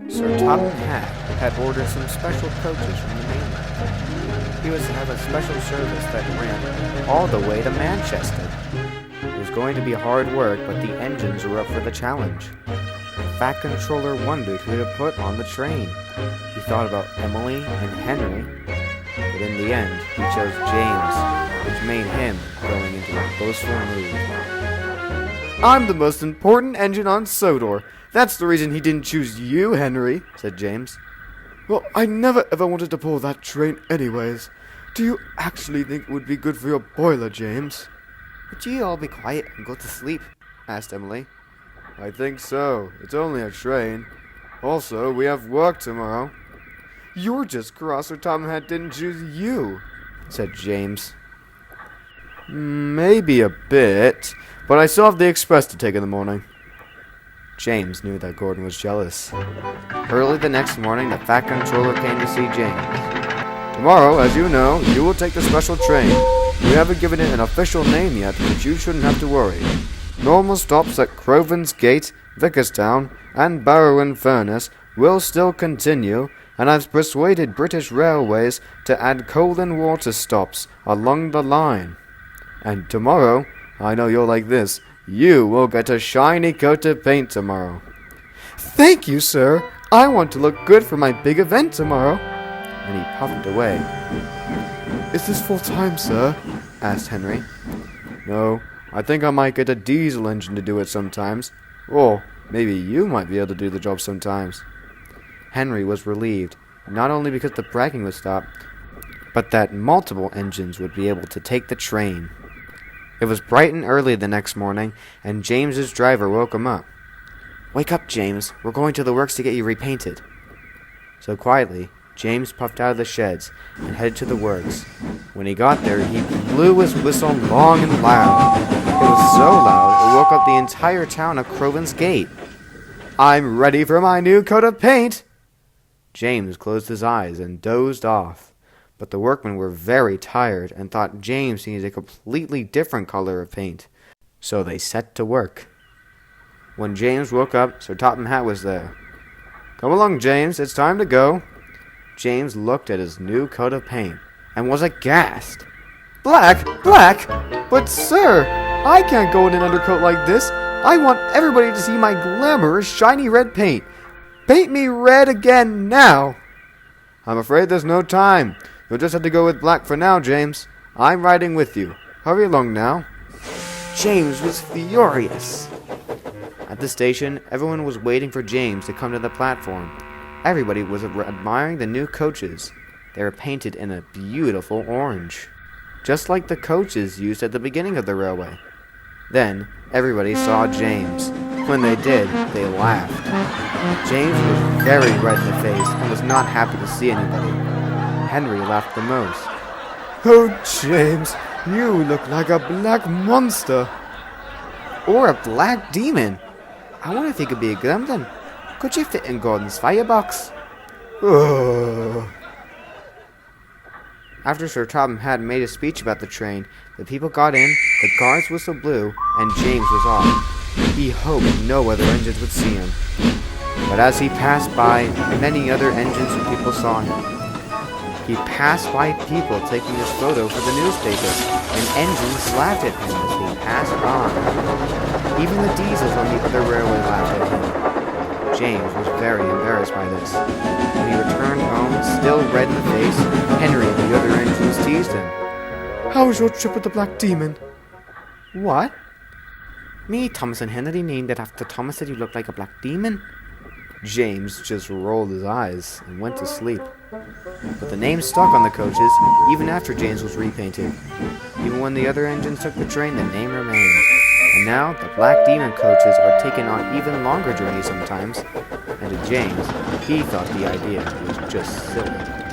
Sir Topham Hatt had ordered some special coaches from the mainland. He was to have a special service that ran all the way to Manchester. It was going to be hard work, but the engines were up for the challenge. The Fat Controller wondered who to put on the train. He thought about Emily and Henry, but in the end, he chose James, which made him going into a boastful mood. "I'm the most important engine on Sodor. That's the reason he didn't choose you, Henry," said James. "Well, I never ever wanted to pull that train anyways. Do you actually think it would be good for your boiler, James?" "Would you all be quiet and go to sleep?" asked Emily. "I think so. It's only a train. Also, we have work tomorrow." "You're just cross Sir Topham Hatt didn't choose you," said James. "Maybe a bit, but I still have the express to take in the morning." James knew that Gordon was jealous. Early the next morning, the Fat Controller came to see James. "Tomorrow, as you know, you will take the special train. We haven't given it an official name yet, but you shouldn't have to worry. Normal stops at Crovan's Gate, Vickerstown, and Barrow-in-Furness will still continue, and I've persuaded British Railways to add coal and water stops along the line. And tomorrow, I know you'll like this, you will get a shiny coat of paint tomorrow." "Thank you, sir. I want to look good for my big event tomorrow." And he puffed away. "Is this full time, sir?" asked Henry. "No, I think I might get a diesel engine to do it sometimes. Or maybe you might be able to do the job sometimes." Henry was relieved, not only because the bragging would stop, but that multiple engines would be able to take the train. It was bright and early the next morning, and James's driver woke him up. "Wake up, James. We're going to the works to get you repainted." So quietly, James puffed out of the sheds and headed to the works. When he got there, he blew his whistle long and loud. It was so loud, it woke up the entire town of Crovan's Gate. "I'm ready for my new coat of paint!" James closed his eyes and dozed off. But the workmen were very tired and thought James needed a completely different color of paint. So they set to work. When James woke up, Sir Topham Hatt was there. "Come along, James, it's time to go." James looked at his new coat of paint and was aghast. "Black? Black? But sir, I can't go in an undercoat like this. I want everybody to see my glamorous shiny red paint. Paint me red again now." "I'm afraid there's no time. You'll just have to go with black for now, James. I'm riding with you. Hurry along now." James was furious. At the station, everyone was waiting for James to come to the platform. Everybody was admiring the new coaches. They were painted in a beautiful orange, just like the coaches used at the beginning of the railway. Then, everybody saw James. When they did, they laughed. James was very red in the face and was not happy to see anybody. Henry laughed the most. "Oh, James, you look like a black monster." "Or a black demon. I wonder if he could be a gremlin. Could you fit in Gordon's firebox?" "Oh." After Sir Topham Hatt made a speech about the train, the people got in, the guard's whistle blew, and James was off. He hoped no other engines would see him. But as he passed by, many other engines and people saw him. He passed by people taking his photo for the newspaper, and engines laughed at him as he passed on. Even the diesels on the other railway laughed at him. James was very embarrassed by this. When he returned home, still red in the face, Henry and the other engines teased him. "How was your trip with the Black Demon?" "What? Me, Thomas and Henry named it after Thomas said you looked like a black demon?" James just rolled his eyes and went to sleep. But the name stuck on the coaches even after James was repainted. Even when the other engines took the train, the name remained. And now, the Black Demon coaches are taken on even longer journeys sometimes, and to James, he thought the idea was just silly.